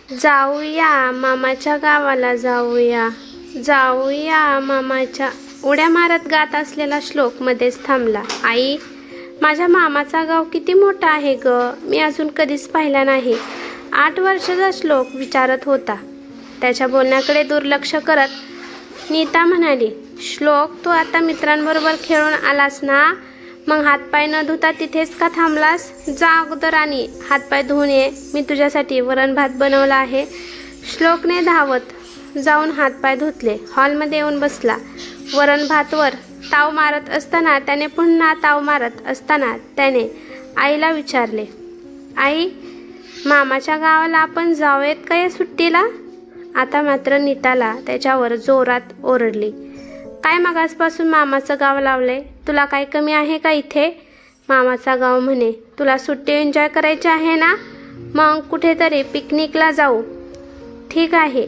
जाऊया मामाच्या गावाला जाऊया, जाऊया मामाच्या। उड्या मारत गात असलेला श्लोक मध्येच थांबला। आई, माझ्या मामाचा गाव किती मोठा आहे ग, मी अजून कधीच पाहिला नाही। 8 वर्षाचा श्लोक विचारत होता। त्याच्या बोलण्याकडे दुर्लक्ष करत नीता म्हणाली, श्लोक, तू आता मित्रांबरोबर खेळून आलास ना, मग हातपाय न धुता तिथेच का थांबलास? जा अगोदर आणि हातपाय धुवून ये, मी तुझ्यासाठी वरण भात बनवला आहे। श्लोकने धावत जाऊन हातपाय धुतले, हॉलमध्ये येऊन बसला। वरण भातवर ताव मारत असताना त्याने पुन्हा ताव मारत असताना त्याने आईला विचारले, आई, मामाच्या गावाला आपण जाऊयात का या सुट्टीला? आता मात्र नीताला त्याच्यावर जोरात ओरडली, काय मागासपासून मामाचं गाव लावलंय? तुला काय कमी आहे का इथे? मामाचा गाव म्हणे तुला सुट्टी एन्जॉय करायची आहे ना, मग कुठेतरी पिकनिकला जाऊ। ठीक आहे,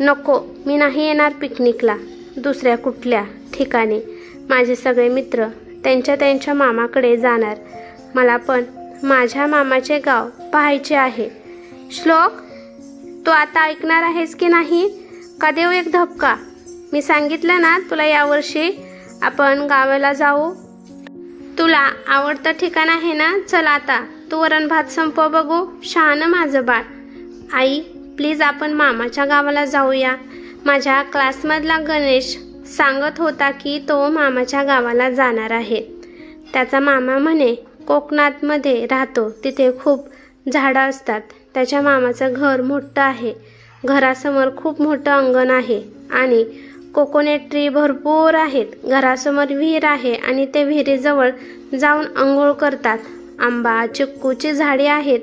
नको, मी नाही येणार पिकनिकला। दुसऱ्या कुठल्या ठिकाणी माझे सगळे मित्र त्यांच्या मामाकडे जाणार, मला पण माझ्या मामाचे गाव पाहायचे आहे। श्लोक, तू आता ऐकणार आहेस की नाही, का देऊ एक धक्का? मी सांगितलं ना तुला यावर्षी आपण गावाला जाऊ। तुला आवडतं ठिकाण आहे ना, चल आता तू वरण भात संपव बघू, शहाणं माझं बाळ। आई, प्लीज आपण मामाच्या गावाला जाऊया। माझ्या क्लासमधला गणेश सांगत होता की तो मामाच्या गावाला जाणार आहे। त्याचा मामा म्हणे कोकणातमध्ये राहतो, तिथे खूप झाडं असतात। त्याच्या मामाचं घर मोठं आहे, घरासमोर खूप मोठं अंगण आहे आणि कोकोनट ट्री भरपूर आहेत। घरासमोर विहीर आहे आणि ते विहिरीजवळ जाऊन अंघोळ करतात। आंबा चिक्कूची झाडे आहेत।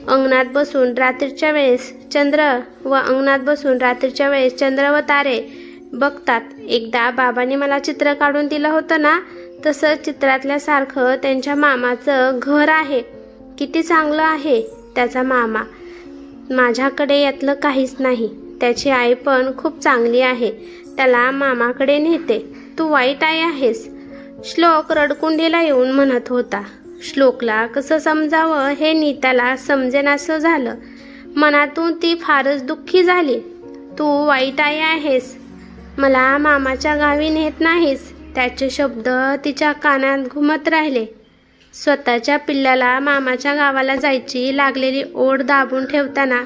अंगणात बसून रात्रीच्या वेळेस चंद्र व तारे बघतात। एकदा बाबांनी मला चित्र काढून दिलं होतं ना, तसं चित्रातल्यासारखं त्यांच्या मामाचं घर आहे। किती चांगलं आहे त्याचा मामा। माझ्याकडे यातलं काहीच नाही। त्याची आई पण खूप चांगली आहे, त्याला मामाकडे नेते। तू वाईट आई आहेस, श्लोक रडकुंडीला येऊन म्हणत होता। श्लोकला कसं समजावं हे नीताला समजेनासं झालं। मनातून ती फारच दुःखी झाली। तू वाईट आई आहेस, मला मामाच्या गावी नेत नाहीस, त्याचे शब्द तिच्या कानात घुमत राहिले। स्वतःच्या पिल्लाला मामाच्या गावाला जायची लागलेली ओढ दाबून ठेवताना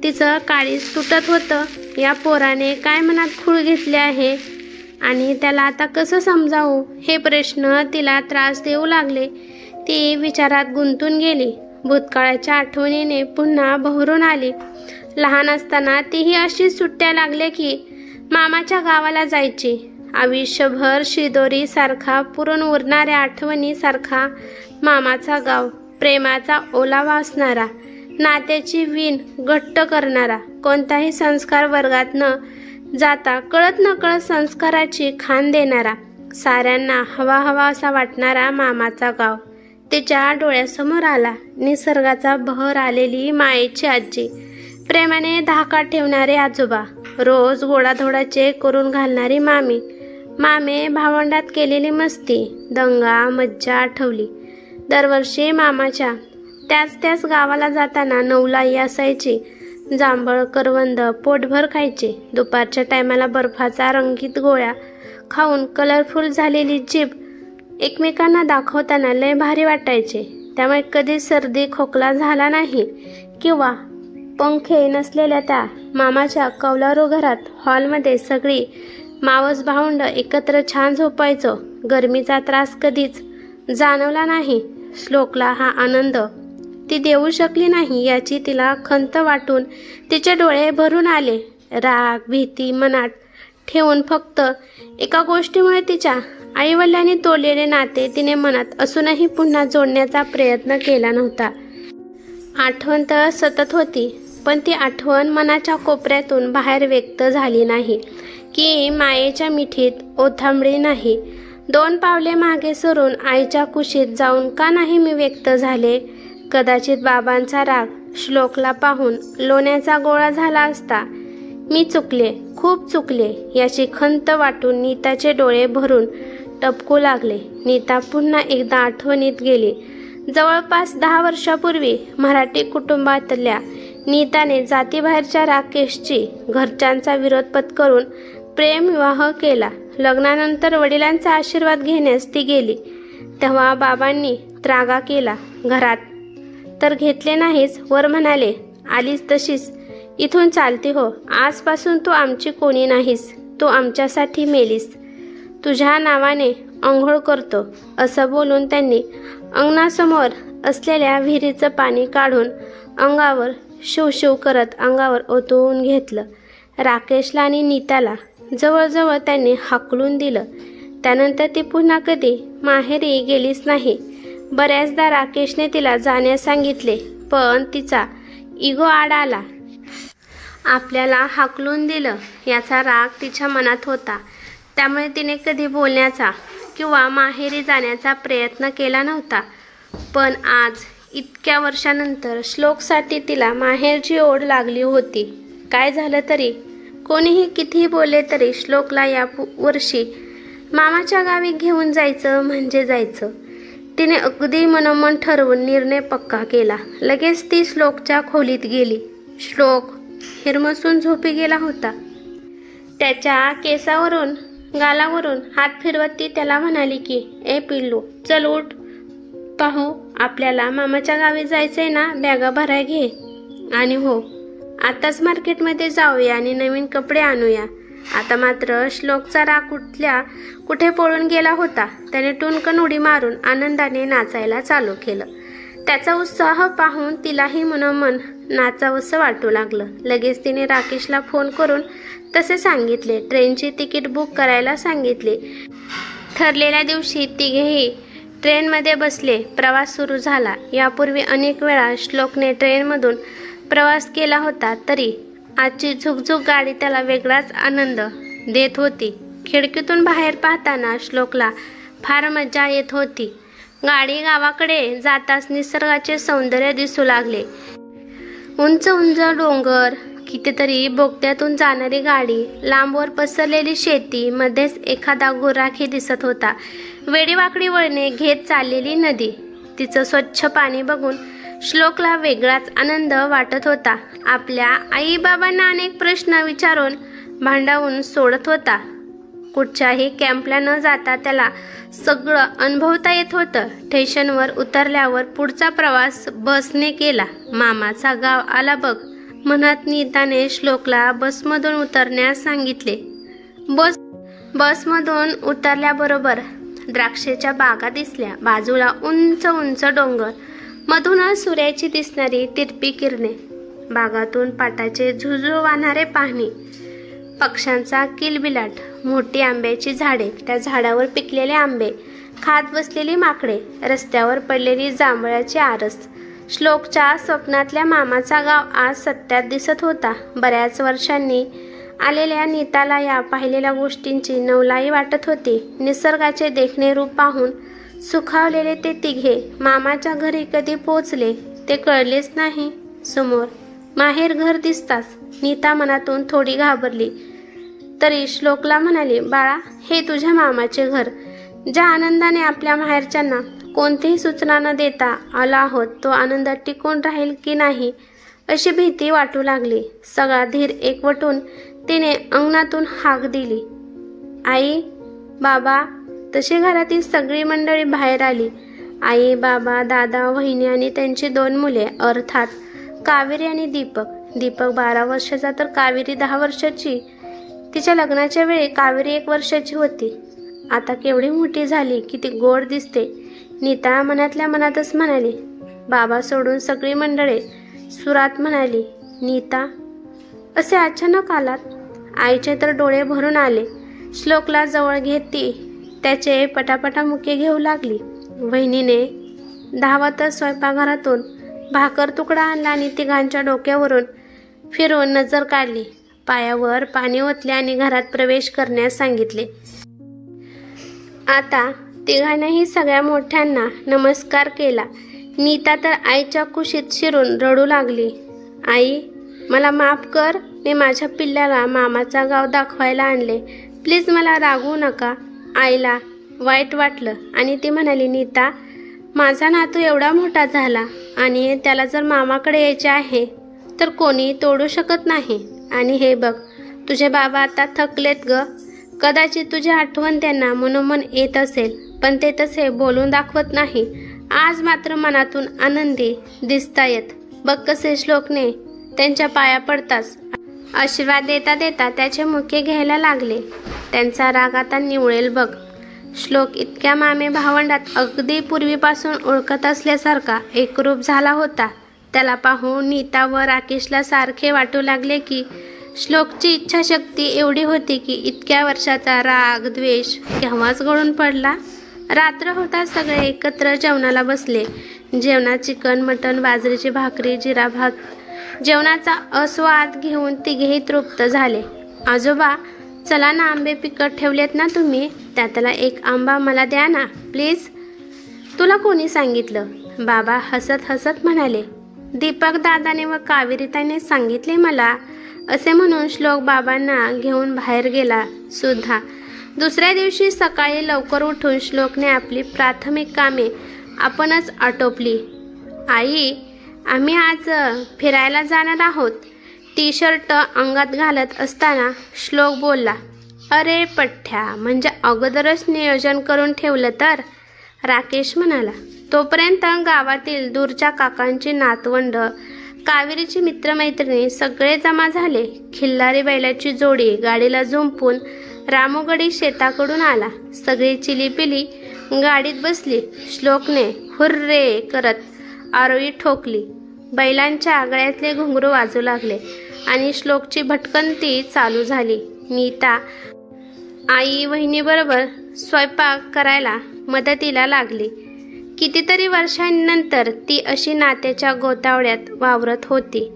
तिचं काळीज तुटत होतं। या पोराने काय मनात खूळ घेतले आहे आणि त्याला आता कसं समजावू हे प्रश्न तिला त्रास देऊ लागले। ती विचारात गुंतून गेली। भूतकाळाच्या आठवणीने पुन्हा बहरून आली। लहान असताना तीही अशीच सुट्ट्या लागल्या की मामाच्या गावाला जायची। आयुष्यभर शिदोरी सारखा पुरून उरणाऱ्या आठवणी सारखा मामाचा गाव, प्रेमाचा ओलावा असणारा, नात्याची वीण घट्ट करणारा, कोणताही संस्कार वर्गात न जाता कळत नकळत संस्काराची खाण देणारा, साऱ्यांना हवा हवा असा वाटणारा मामाचा गाव तिच्या डोळ्यासमोर आला। निसर्गाचा बहर आलेली मायेची आजी, प्रेमाने धाकात ठेवणारे आजोबा, रोज गोडाधोडाचे करून घालणारी मामी, मामे भावंडात केलेली मस्ती, दंगा मज्जा आठवली। दरवर्षी मामाच्या त्याच गावाला जाताना नवलाई असायची। जांभळ करवंद पोटभर खायचे। दुपारच्या टायमाला बर्फाचा रंगीत गोळ्या खाऊन कलरफुल झालेली जीभ एकमेकांना दाखवताना लय भारी वाटायचे। त्यामुळे कधी सर्दी खोकला झाला नाही किंवा पंखे नसलेल्या त्या मामाच्या कौलारू घरात हॉलमध्ये सगळी मावस भावंड एकत्र छान झोपायचो। गरमीचा त्रास कधीच जाणवला नाही। श्लोकला हा आनंद ती देऊ शकली नाही याची तिला खंत वाटून तिचे डोळे भरून आले। राग भीती मनात ठेवून फक्त एका गोष्टीमुळे तिच्या आईवडिलांनी तोडलेले नाते तिने मनात असूनही पुन्हा जोडण्याचा प्रयत्न केला नव्हता। आठवण तर सतत होती, पण ती आठवण मनाच्या कोपऱ्यातून बाहेर व्यक्त झाली नाही की मायेच्या मिठीत ओथंबली नाही। 2 पावले मागे सरून आईच्या कुशीत जाऊन का नाही मी व्यक्त झाले? कदाचित बाबांचा राग श्लोकला पाहून लोण्याचा गोळा झाला असता। मी चुकले, खूप चुकले याची खंत वाटून नीताचे डोळे भरून टपकू लागले। नीता पुन्हा एकदा आठवणीत गेली। जवळपास 10 वर्षापूर्वी मराठी कुटुंबातल्या नीताने जातीबाहेरच्या राकेशची घरच्यांचा विरोध पत्करून प्रेमविवाह केला. लग्नानंतर वडिलांचा आशीर्वाद घेण्यास ती गेली तेव्हा बाबांनी त्रागा केला. घरात तर घेतले नाहीच, वर म्हणाले, आलीस तशीच इथून चालती हो. आजपासून तू आमची कोणी नाहीस, तू आमच्यासाठी मेलीस. तुझ्या नावाने अंघोळ करतो. असं बोलून त्यांनी अंगणासमोर असलेल्या विहिरीचं पाणी काढून अंगावर शिवशिव करत अंगावर ओतून घेतलं. राकेशला आणि नीताला जवळजवळ त्यांनी हाकलून दिलं. त्यानंतर ती पुन्हा कधी माहेरी गेलीच नाही. बऱ्याचदा राकेशने तिला जाण्यास सांगितले, पण तिचा इगो आड आला. आपल्याला हाकलून दिलं याचा राग तिच्या मनात होता. त्यामुळे तिने कधी बोलण्याचा किंवा माहेरी जाण्याचा प्रयत्न केला नव्हता. पण आज इतक्या वर्षानंतर श्लोकसाठी तिला माहेरची ओढ लागली होती. काय झालं तरी, कोणीही कितीही बोलले तरी श्लोकला या वर्षी मामाच्या गावी घेऊन जायचं म्हणजे जायचं. तिने अगदी मनोमन ठरवून निर्णय पक्का केला. लगेच ती श्लोकच्या खोलीत गेली. श्लोक हिरमसून झोपी गेला होता. त्याच्या केसावरून गालावरून हात फिरवत ती त्याला म्हणाली की, ए पिल्लू, चल उठ, पाहू आपल्याला मामाच्या गावी जायचंय ना, बॅगा भराय घे. आणि हो, आताच मार्केटमध्ये जाऊया आणि नवीन कपडे आणूया. आता मात्र श्लोकचा राग कुठे पळून गेला होता. त्याने टुनकन उडी मारून आनंदाने नाचायला चालू केलं. त्याचा उत्साह पाहून तिलाही मनोमन नाचावंसं वाटू लागलं. लगेच तिने राकेशला फोन करून तसे सांगितले. ट्रेनची तिकीट बुक करायला सांगितले. ठरलेल्या दिवशी तिघेही ट्रेनमध्ये बसले. प्रवास सुरू झाला. यापूर्वी अनेक वेळा श्लोकने ट्रेनमधून प्रवास केला होता, तरी आजची झुकझुक गाडी त्याला वेगळाच आनंद देत होती. खिडकीतून बाहेर पाहताना श्लोकला फार मजा येत होती. गाडी गावाकडे जाताच निसर्गाचे सौंदर्य दिसू लागले. उंच उंच डोंगर, कितीतरी बोगद्यातून जाणारी गाडी, लांबवर पसरलेली शेती, मध्येच एखादा गुराखी दिसत होता. वेडीवाकडी वळणे घेत चाललेली नदी, तिचं स्वच्छ पाणी बघून श्लोकला वेगळाच आनंद वाटत होता. आपल्या आई बाबांना अनेक प्रश्न विचारून भांडावून सोडत होता. कुठच्याही कॅम्पला न जाता त्याला सगळं अनुभवता येत होतं. स्टेशनवर उतरल्यावर पुढचा प्रवास बसने केला. मामाचा गाव आला बघ म्हणत नीताने श्लोकला बसमधून उतरण्यास सांगितले. बसमधून उतरल्याबरोबर द्राक्षेच्या बागा दिसल्या. बाजूला उंच उंच डोंगर, मधूनच सूर्याची दिसणारी तिरपी किरणे, बागातून पाटाचे झुळझुळ वाहणारे पाणी, पक्ष्यांचा किलबिलाट, मोठी आंब्याची झाडे, त्या झाडावर पिकलेले आंबे खात बसलेली माकडे, रस्त्यावर पडलेली जांभळाची आरस. श्लोकच्या स्वप्नातल्या मामाचा गाव आज सत्यात दिसत होता. बऱ्याच वर्षांनी आलेल्या नीताला या पाहिलेल्या गोष्टींची नवलाई वाटत होती. निसर्गाचे देखणे रूप पाहून सुखावलेले ते तिघे मामाच्या घरी कधी पोचले ते कळलेच नाही. समोर माहेर घर दिसताच नीता मनातून थोडी घाबरली, तरी श्लोकला म्हणाली, बाळा, हे तुझ्या मामाचे घर. ज्या आनंदाने आपल्या माहेरच्यांना कोणतीही सूचना न देता आला आहोत, तो आनंद टिकून राहील की नाही अशी भीती वाटू लागली. सगळा धीर एकवटून तिने अंगणातून हाक दिली, आई, बाबा. तशी घरातील सगळी मंडळी बाहेर आली. आई, बाबा, दादा, वहिनी आणि त्यांची 2 मुले, अर्थात कावेरी आणि दीपक. दीपक 12 वर्षाचा तर कावेरी 10 वर्षाची. तिच्या लग्नाच्या वेळी कावेरी 1 वर्षाची होती. आता केवढी मोठी झाली, किती गोड दिसते. नीता मनातल्या मनातच म्हणाली. बाबा सोडून सगळी मंडळे सुरात म्हणाली, नीता, असे अचानक आलात? आईचे तर डोळे भरून आले. श्लोकला जवळ घेत ती त्याचे पटापटा मुके घेऊ लागली. वहिनीने धावतच स्वयंपाकघरातून भाकर तुकडा आणला आणि तिघांच्या डोक्यावरून फिरून नजर काढली. पायावर पाणी ओतले आणि घरात प्रवेश करण्यास सांगितले. आता तिघांनाही सगळ्या मोठ्यांना नमस्कार केला. नीता तर आईच्या कुशीत शिरून रडू लागली. आई, मला माफ कर. मी माझ्या पिल्ल्याला मामाचा गाव दाखवायला आणले. प्लीज मला रागवू नका. आईला वाईट वाटलं आणि ती म्हणाली, नीता, माझा नातू एवढा मोठा झाला आणि त्याला जर मामाकडे यायचे आहे तर कोणी तोडू शकत नाही. आणि हे बघ, तुझे बाबा आता थकलेत ग. कदाचित तुझी आठवण त्यांना मनोमन येत असेल, पण ते तसे बोलून दाखवत नाही. आज मात्र मनातून आनंदी दिसतायत. बघ कसे श्लोकने त्यांच्या पाया पडताच आशीर्वाद देता देता त्याचे मुके घ्यायला लागले. त्यांचा राग आता निवळेल बघ. श्लोक इतक्या मामे भावंडात अगदी पूर्वीपासून ओळखत असल्यासारखा एकरूप झाला होता. त्याला पाहून नीता व राकेशला सारखे वाटू लागले की श्लोकची इच्छाशक्ती एवढी होती की इतक्या वर्षाचा राग द्वेष केव्हाच गळून पडला. रात्र होता, सगळे एकत्र जेवणाला बसले. जेवणात चिकन, मटण, बाजरीची भाकरी, जिरा भात. जेवणाचा आस्वाद घेऊन तिघेही तृप्त झाले. आजोबा, चला ना, आंबे पिकत ठेवलेत ना तुम्ही, त्यातला एक आंबा मला द्या ना प्लीज. तुला कोणी सांगितलं? बाबा हसत हसत म्हणाले. दीपक दादाने व कावेरीताईने सांगितले मला, असे म्हणून श्लोक बाबांना घेऊन बाहेर गेला सुद्धा. दुसऱ्या दिवशी सकाळी लवकर उठून श्लोकने आपली प्राथमिक कामे आपणच आटोपली. आई, आम्ही आज फिरायला जाणार आहोत. टी शर्ट अंगात घालत असताना श्लोक बोलला. अरे पठ्ठ्या, म्हणजे अगोदरच नियोजन करून ठेवलं तर, राकेश म्हणाला. तोपर्यंत गावातील दूरच्या काकांची नातवंड, कावेरीची मित्रमैत्रिणी सगळे जमा झाले. खिल्लारी बैलाची जोडी गाडीला जुंपून रामोगडी शेताकडून आला. सगळी चिलीपिली गाडीत बसली. श्लोकने हुर्रे करत आरोळी ठोकली. बैलांच्या गळ्यातले घुंगरू वाजू लागले आणि श्लोकची भटकंती चालू झाली. नीता आई वहिनीबरोबर स्वयंपाक करायला मदतीला लागली. कितीतरी वर्षांनंतर ती अशी नात्याच्या गोतावळ्यात वावरत होती.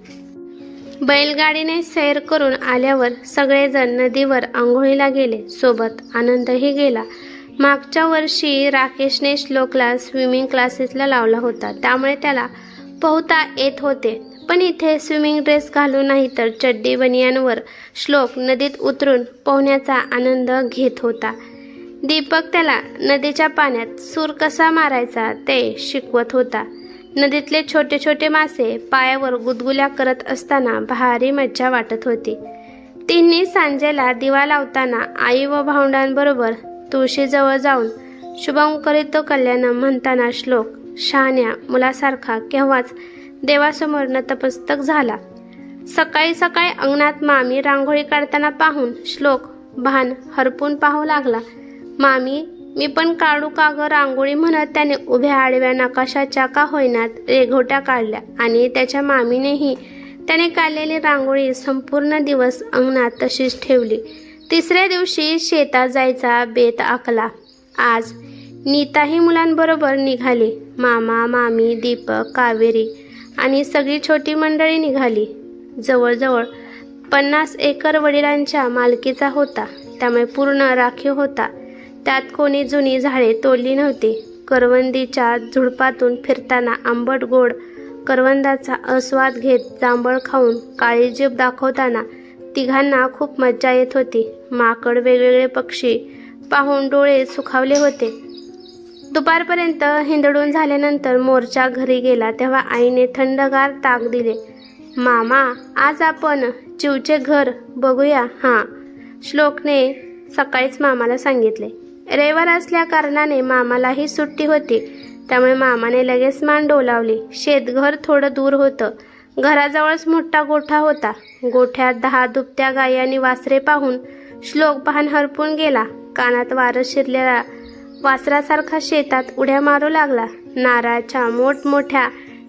बैलगाडीने सैर करून आल्यावर सगळेजण नदीवर आंघोळीला गेले. सोबत आनंदही गेला. मागच्या वर्षी राकेशने श्लोकला स्विमिंग क्लासेसला लावला होता, त्यामुळे त्याला पोहता येत होते. पण इथे स्विमिंग ड्रेस घालून नाही तर चड्डी बनियानवर श्लोक नदीत उतरून पोहण्याचा आनंद घेत होता. दीपक त्याला नदीच्या पाण्यात सूर कसा मारायचा ते शिकवत होता. नदीतले छोटे छोटे मासे पायावर गुदगुल्या करत असताना भारी मज्जा वाटत होती. तिन्ही सांजेला दिवा लावताना आई व भावंडांबरोबर तुळशीजवळ जाऊन शुभम करीतो कल्याण म्हणताना श्लोक शहाण्या मुलासारखा केव्हाच देवासमोर नतमस्तक झाला. सकाळी सकाळी अंगणात मामी रांगोळी काढताना पाहून श्लोक भान हरपून पाहू लागला. मामी, मी पण काढू का ग रांगोळी म्हणत त्याने उभ्या आडव्या नकाशाच्या का होईनात रेघोट्या काढल्या आणि त्याच्या मामीनेही त्याने काढलेली रांगोळी संपूर्ण दिवस अंगणात तशीच ठेवली. तिसऱ्या दिवशी शेतात जायचा बेत आखला. आज नीताही मुलांबरोबर निघाली. मामा, मामी, दीपक, कावेरी आणि सगळी छोटी मंडळी निघाली. जवळजवळ 50 एकर वडिलांच्या मालकीचा होता, त्यामुळे पूर्ण राखीव होता. त्यात कोणी जुनी झाडे तोडली नव्हती. करवंदीच्या झुडपातून फिरताना आंबट गोड करवंदाचा आस्वाद घेत जांभळ खाऊन काळी जीभ दाखवताना तिघांना खूप मज्जा येत होती. माकड, वेगवेगळे पक्षी पाहून डोळे सुखावले होते. दुपारपर्यंत हिंदडून झाल्यानंतर मोर्चा घरी गेला तेव्हा आईने थंडगार ताक दिले. मामा, आज आपण चिवचे घर बघूया. हां, श्लोकने सकाळीच मामाला सांगितले. रविवार असल्या कारणाने मामालाही सुट्टी होती, त्यामुळे मामाने लगेच मान डोलावली. शेतघर थोडं दूर होतं. घराजवळच मोठा गोठा होता. गोठ्यात 10 दुभत्या गायी आणि वासरे पाहून श्लोक भान हरपून गेला. कानात वारं शिरलेला वासरासारखा शेतात उड्या मारू लागला. नारळाच्या मोठमोठ्या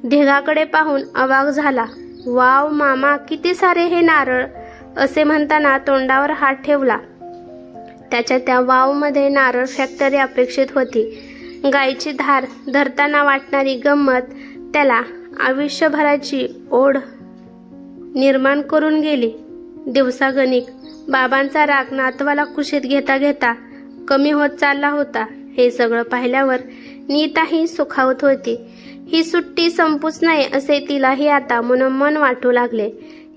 ढिगाकडे पाहून अवाक झाला. वाव मामा, किती सारे हे नारळ, असे म्हणताना तोंडावर हात ठेवला. त्याच्या त्या वावमध्ये नारळ फॅक्टरी अपेक्षित होती. गायीची धार धरताना वाटणारी गंमत त्याला आयुष्यभराची ओढ निर्माण करून गेली. दिवसागणिक बाबांचा राग नातवाला कुशीत घेता घेता कमी होत चालला होता. हे सगळं पाहिल्यावर नीताही सुखावत होती. ही सुट्टी संपूच नये असे तिलाही आता मनोमन वाटू लागले.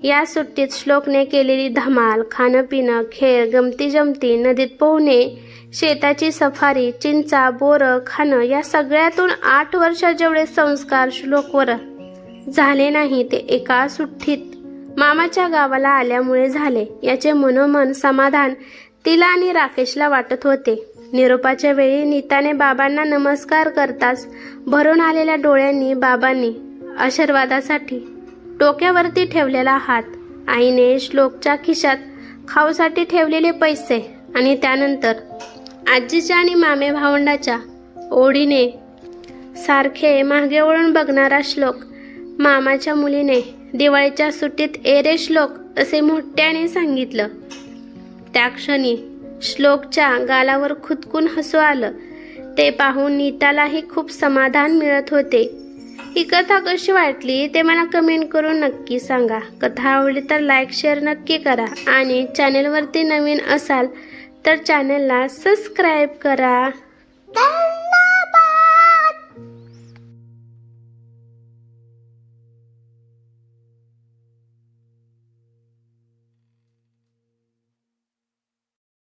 या सुट्टीत श्लोकने केलेली धमाल, खाणं पिणं, खेळ, गमती जमती, नदीत पोहणे, शेताची सफारी, चिंचा, बोरं खाणं, या सगळ्यातून 8 वर्षात जेवढे संस्कार श्लोकवर झाले नाही ते एका सुट्टीत मामाच्या गावाला आल्यामुळे झाले याचे मनोमन समाधान तिला आणि राकेशला वाटत होते. निरोपाच्या वेळी नीताने बाबांना नमस्कार करताच भरून आलेल्या डोळ्यांनी बाबांनी आशीर्वादासाठी डोक्यावरती ठेवलेला हात, आईने श्लोकच्या खिशात खाऊसाठी ठेवलेले पैसे आणि त्यानंतर आजीच्या आणि मामे भावंडाच्या ओढीने सारखे मागे वळून बघणारा श्लोक. मामाच्या मुलीने दिवाळीच्या सुट्टीत एरे श्लोक असे मोठ्याने सांगितलं. त्या क्षणी श्लोकच्या गालावर खुदकून हसू आलं. ते पाहून नीतालाही खूप समाधान मिळत होते. ही कथा कशी वाटली ते मला कमेंट करून नक्की सांगा. कथा आवडली तर लाईक शेअर नक्की करा आणि चॅनेलवरती नवीन असाल तर चॅनेलला सबस्क्राईब करा.